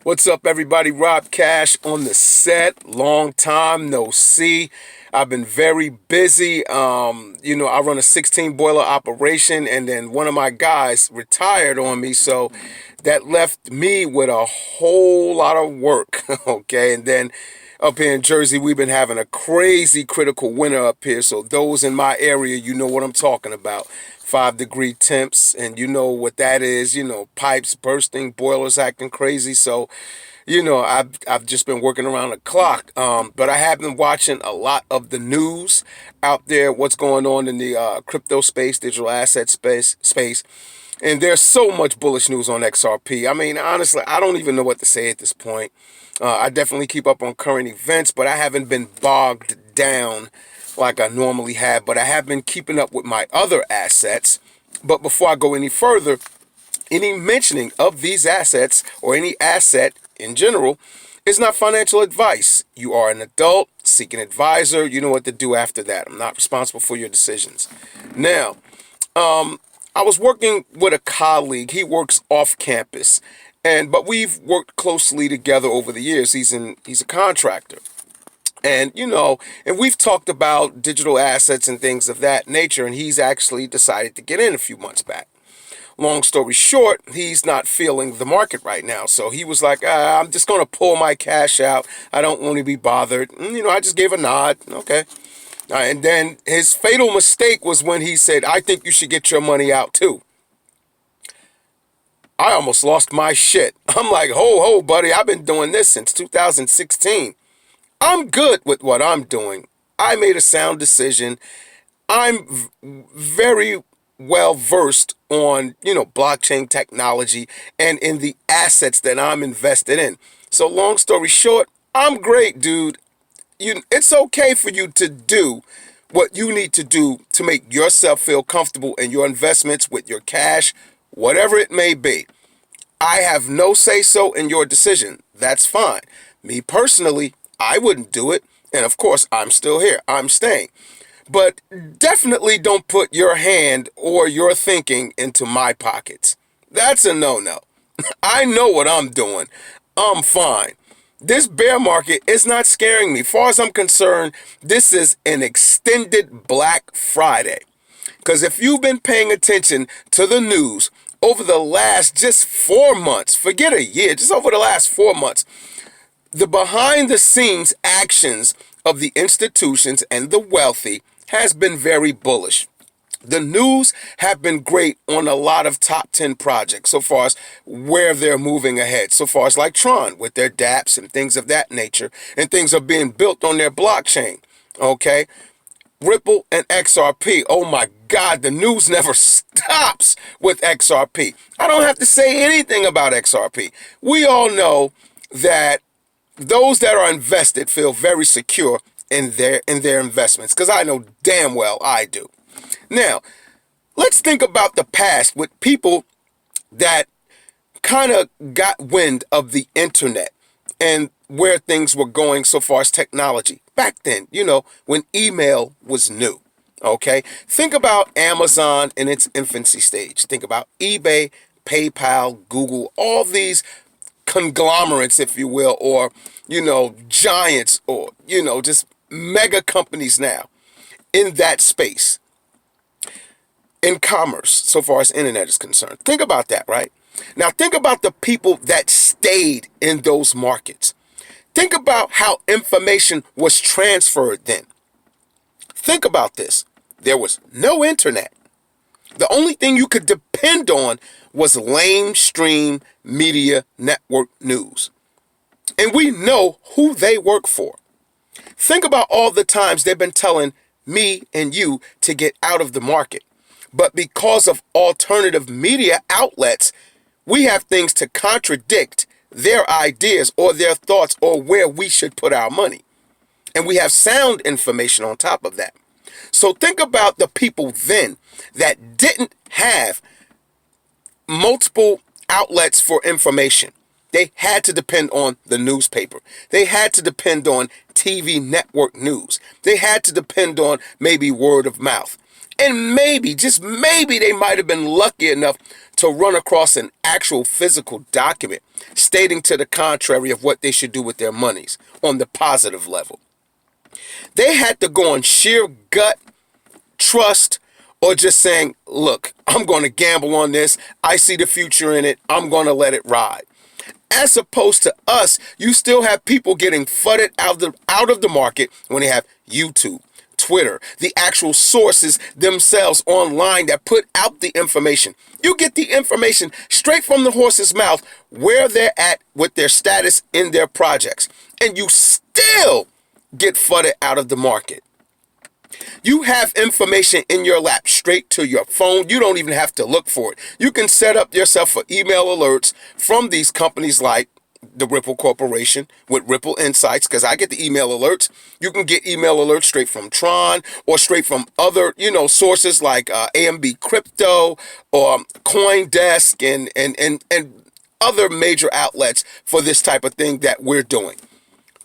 What's up, everybody? Rob Cash on the set. Long time no see. I've been very busy. I run a 16 boiler operation, and then one of my guys retired on me, so that left me with a whole lot of work. Okay, and then up here in Jersey, we've been having a crazy critical winter up here. So those in my area, you know what I'm talking about. 5-degree temps, and you know what that is. Pipes bursting, boilers acting crazy. So, I've just been working around the clock. But I have been watching a lot of the news out there. What's going on in the crypto space, digital asset space. And there's so much bullish news on XRP. I mean, honestly, I don't even know what to say at this point. I definitely keep up on current events, but I haven't been bogged down like I normally have. But I have been keeping up with my other assets. But before I go any further, any mentioning of these assets or any asset in general is not financial advice. You are an adult, seek an advisor. You know what to do after that. I'm not responsible for your decisions. Now, I was working with a colleague. He works off campus, but we've worked closely together over the years. He's a contractor. And, and we've talked about digital assets and things of that nature, and he's actually decided to get in a few months back. Long story short, he's not feeling the market right now. So he was like, I'm just going to pull my cash out. I don't want to be bothered. And, I just gave a nod. Okay. And then his fatal mistake was when he said, I think you should get your money out too. I almost lost my shit. I'm like, ho, buddy, I've been doing this since 2016. I'm good with what I'm doing. I made a sound decision. I'm very well versed on, blockchain technology and in the assets that I'm invested in. So long story short, I'm great, dude. It's okay for you to do what you need to do to make yourself feel comfortable in your investments with your cash, whatever it may be. I have no say-so in your decision. That's fine. Me personally, I wouldn't do it. And of course, I'm still here. I'm staying. But definitely don't put your hand or your thinking into my pockets. That's a no-no. I know what I'm doing. I'm fine. This bear market is not scaring me. As far as I'm concerned, this is an extended Black Friday. Because if you've been paying attention to the news over the last just 4 months, forget a year, just over the last 4 months, the behind-the-scenes actions of the institutions and the wealthy has been very bullish. The news have been great on a lot of top 10 projects so far as where they're moving ahead. So far as like Tron with their dApps and things of that nature, and things are being built on their blockchain. Okay. Ripple and XRP. Oh my God, the news never stops with XRP. I don't have to say anything about XRP. We all know that those that are invested feel very secure in their investments, because I know damn well I do. Now, let's think about the past with people that kind of got wind of the internet and where things were going so far as technology. Back then, when email was new, okay? Think about Amazon in its infancy stage. Think about eBay, PayPal, Google, all these conglomerates, if you will, or, giants, or, just mega companies now in that space. In commerce, so far as internet is concerned. Think about that, right? Now think about the people that stayed in those markets. Think about how information was transferred then. Think about this. There was no internet. The only thing you could depend on was lamestream media network news. And we know who they work for. Think about all the times they've been telling me and you to get out of the market. But because of alternative media outlets, we have things to contradict their ideas or their thoughts or where we should put our money. And we have sound information on top of that. So think about the people then that didn't have multiple outlets for information. They had to depend on the newspaper. They had to depend on TV network news. They had to depend on maybe word of mouth. And maybe, just maybe, they might have been lucky enough to run across an actual physical document stating to the contrary of what they should do with their monies on the positive level. They had to go on sheer gut, trust, or just saying, look, I'm going to gamble on this. I see the future in it. I'm going to let it ride. As opposed to us, you still have people getting flooded out of the market when they have YouTube, Twitter, the actual sources themselves online that put out the information. You get the information straight from the horse's mouth where they're at with their status in their projects. And you still get flooded out of the market. You have information in your lap straight to your phone. You don't even have to look for it. You can set up yourself for email alerts from these companies like the Ripple Corporation with Ripple Insights, because I get the email alerts. You can get email alerts straight from Tron or straight from other, sources like AMB Crypto or CoinDesk and other major outlets for this type of thing that we're doing.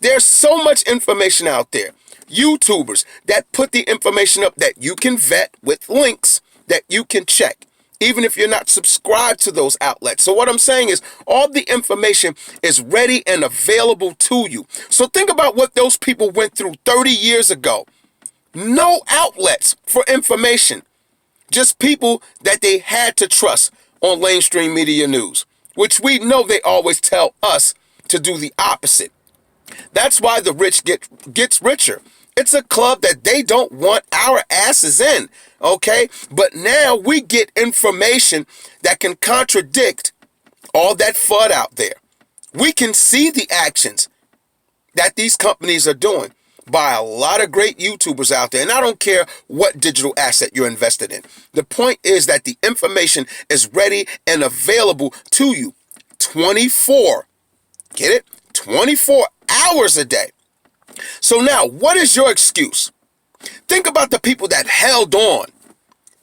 There's so much information out there. YouTubers that put the information up that you can vet with links that you can check, even if you're not subscribed to those outlets. So what I'm saying is all the information is ready and available to you. So think about what those people went through 30 years ago. No outlets for information, just people that they had to trust on mainstream media news, which we know they always tell us to do the opposite. That's why the rich gets richer. It's a club that they don't want our asses in, okay? But now we get information that can contradict all that FUD out there. We can see the actions that these companies are doing by a lot of great YouTubers out there. And I don't care what digital asset you're invested in. The point is that the information is ready and available to you 24, get it? 24 hours a day. So now, what is your excuse? Think about the people that held on.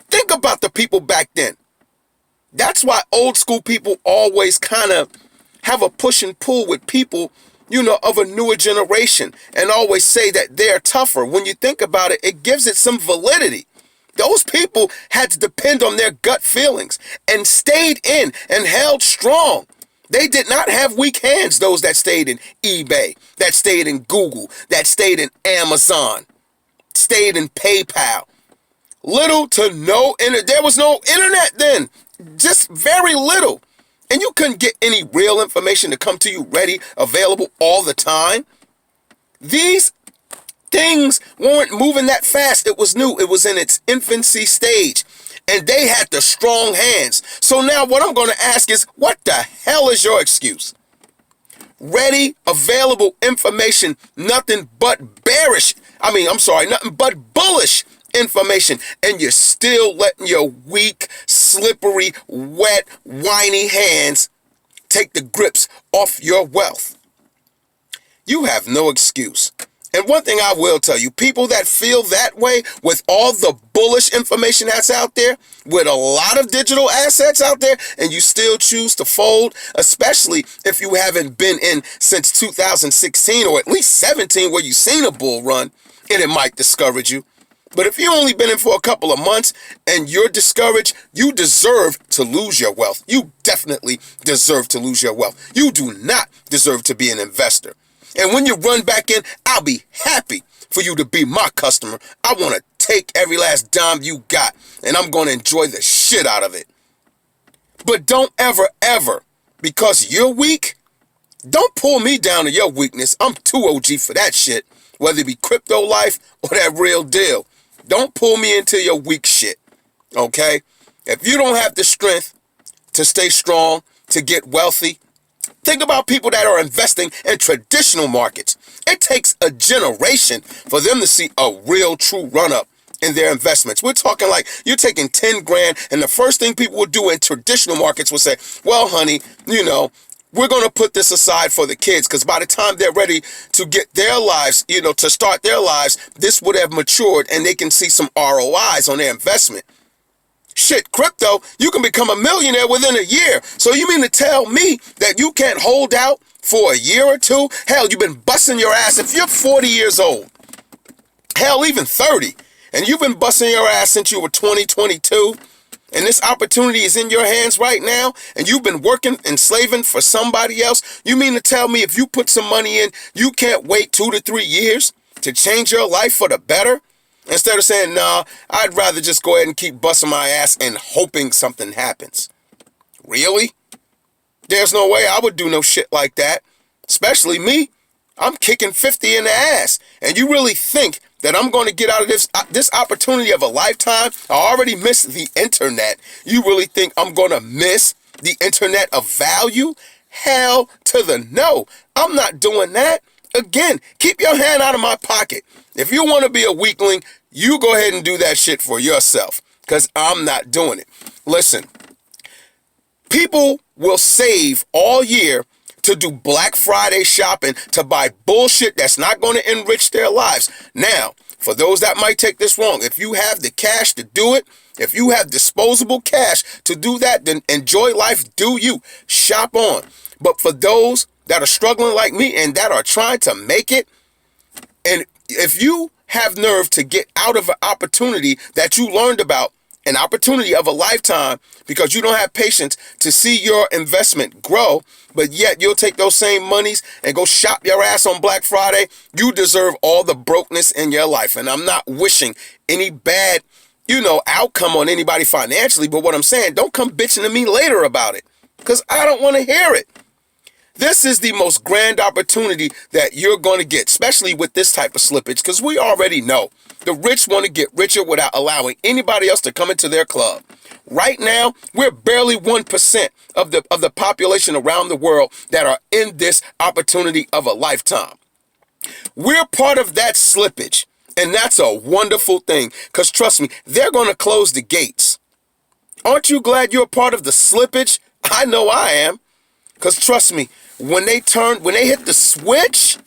Think about the people back then. That's why old school people always kind of have a push and pull with people, of a newer generation and always say that they're tougher. When you think about it, it gives it some validity. Those people had to depend on their gut feelings and stayed in and held strong. They did not have weak hands, those that stayed in eBay, that stayed in Google, that stayed in Amazon, stayed in PayPal. Little to no internet. There was no internet then, just very little. And you couldn't get any real information to come to you ready, available all the time. These things weren't moving that fast. It was new. It was in its infancy stage. And they had the strong hands. So now what I'm going to ask is, what the hell is your excuse? Ready, available information, nothing but bearish. Nothing but bullish information. And you're still letting your weak, slippery, wet, whiny hands take the grips off your wealth. You have no excuse. And one thing I will tell you, people that feel that way with all the bullish information that's out there, with a lot of digital assets out there, and you still choose to fold, especially if you haven't been in since 2016 or at least 17 where you've seen a bull run, and it might discourage you. But if you've only been in for a couple of months and you're discouraged, you deserve to lose your wealth. You definitely deserve to lose your wealth. You do not deserve to be an investor. And when you run back in, I'll be happy for you to be my customer. I want to take every last dime you got, and I'm going to enjoy the shit out of it. But don't ever, because you're weak, don't pull me down to your weakness. I'm too OG for that shit, whether it be crypto life or that real deal. Don't pull me into your weak shit, okay? If you don't have the strength to stay strong, to get wealthy, think about people that are investing in traditional markets. It takes a generation for them to see a real true run-up in their investments. We're talking like you're taking 10 grand, and the first thing people would do in traditional markets would say, well, honey, we're going to put this aside for the kids, because by the time they're ready to get their lives, to start their lives, this would have matured and they can see some ROIs on their investment. Shit, crypto, you can become a millionaire within a year. So you mean to tell me that you can't hold out for a year or two? Hell, you've been busting your ass. If you're 40 years old, hell, even 30, and you've been busting your ass since you were 2022, and this opportunity is in your hands right now, and you've been working and slaving for somebody else, you mean to tell me if you put some money in, you can't wait 2 to 3 years to change your life for the better? Instead of saying, nah, I'd rather just go ahead and keep busting my ass and hoping something happens. Really? There's no way I would do no shit like that. Especially me. I'm kicking 50 in the ass. And you really think that I'm going to get out of this opportunity of a lifetime? I already missed the internet. You really think I'm going to miss the internet of value? Hell to the no. I'm not doing that. Again, keep your hand out of my pocket. If you want to be a weakling, you go ahead and do that shit for yourself, because I'm not doing it. Listen, people will save all year to do Black Friday shopping, to buy bullshit that's not going to enrich their lives. Now, for those that might take this wrong, if you have the cash to do it, if you have disposable cash to do that, then enjoy life, do you. Shop on. But for those that are struggling like me and that are trying to make it, and if you have nerve to get out of an opportunity that you learned about, an opportunity of a lifetime, because you don't have patience to see your investment grow, but yet you'll take those same monies and go shop your ass on Black Friday, you deserve all the brokenness in your life. And I'm not wishing any bad, outcome on anybody financially, but what I'm saying, don't come bitching to me later about it, because I don't want to hear it. This is the most grand opportunity that you're going to get, especially with this type of slippage, because we already know the rich want to get richer without allowing anybody else to come into their club. Right now, we're barely 1% of the population around the world that are in this opportunity of a lifetime. We're part of that slippage, and that's a wonderful thing, because trust me, they're going to close the gates. Aren't you glad you're part of the slippage? I know I am, because trust me, when they hit the switch,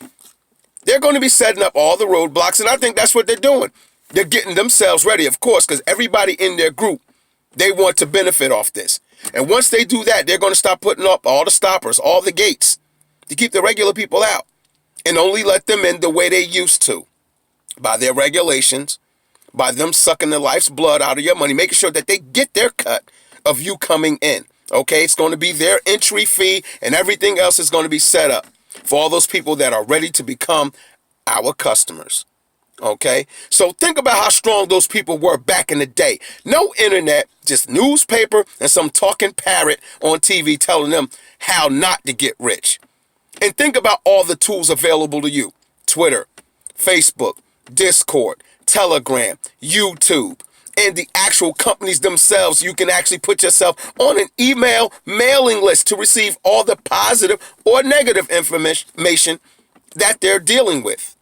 they're going to be setting up all the roadblocks, and I think that's what they're doing. They're getting themselves ready, of course, because everybody in their group, they want to benefit off this. And once they do that, they're going to start putting up all the stoppers, all the gates, to keep the regular people out, and only let them in the way they used to, by their regulations, by them sucking the life's blood out of your money, making sure that they get their cut of you coming in. Okay, it's going to be their entry fee, and everything else is going to be set up for all those people that are ready to become our customers. Okay, so think about how strong those people were back in the day. No internet, just newspaper and some talking parrot on TV telling them how not to get rich. And think about all the tools available to you: Twitter, Facebook, Discord, Telegram, YouTube. And the actual companies themselves, you can actually put yourself on an email mailing list to receive all the positive or negative information that they're dealing with.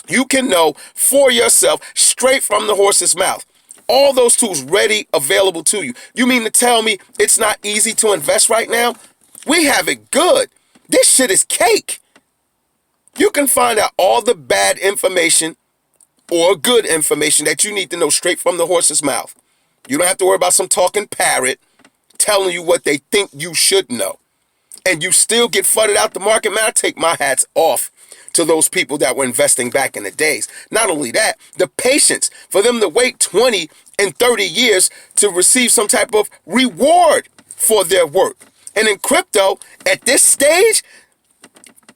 You can know for yourself straight from the horse's mouth. All those tools ready, available to you. You mean to tell me it's not easy to invest right now? We have it good. This shit is cake. You can find out all the bad information or good information that you need to know straight from the horse's mouth. You don't have to worry about some talking parrot telling you what they think you should know. And you still get flooded out the market. Man, I take my hats off to those people that were investing back in the days. Not only that, the patience for them to wait 20 and 30 years to receive some type of reward for their work. And in crypto, at this stage,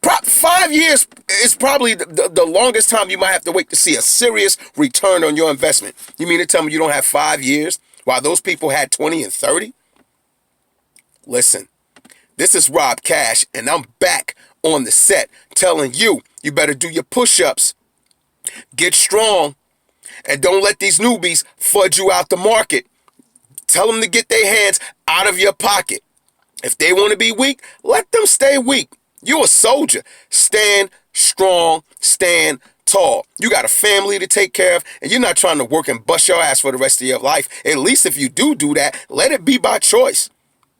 5 years is probably the longest time you might have to wait to see a serious return on your investment. You mean to tell me you don't have 5 years while those people had 20 and 30? Listen, this is Rob Cash, and I'm back on the set telling you, you better do your push-ups, get strong, and don't let these newbies fudge you out the market. Tell them to get their hands out of your pocket. If they want to be weak, let them stay weak. You're a soldier. Stand strong, stand tall. You got a family to take care of, and you're not trying to work and bust your ass for the rest of your life. At least if you do that, let it be by choice,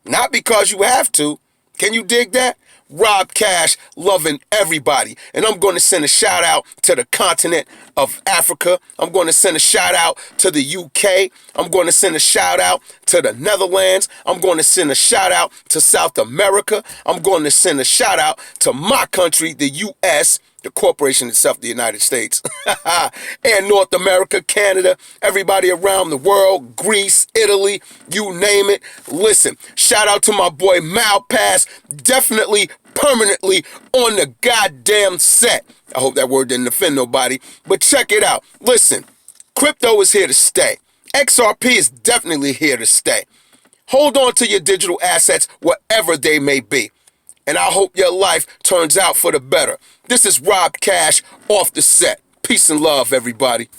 not because you have to. Can you dig that? Rob Cash, loving everybody. And I'm going to send a shout out to the continent of Africa. I'm going to send a shout out to the UK. I'm going to send a shout out to the Netherlands. I'm going to send a shout out to South America. I'm going to send a shout out to my country, the US, the corporation itself, the United States, and North America, Canada, everybody around the world, Greece, Italy, you name it. Listen, shout out to my boy Malpass, definitely permanently on the goddamn set. I hope that word didn't offend nobody, but check it out. Listen, crypto is here to stay. XRP is definitely here to stay. Hold on to your digital assets wherever they may be. And I hope your life turns out for the better. This is Rob Cash off the set. Peace and love, everybody.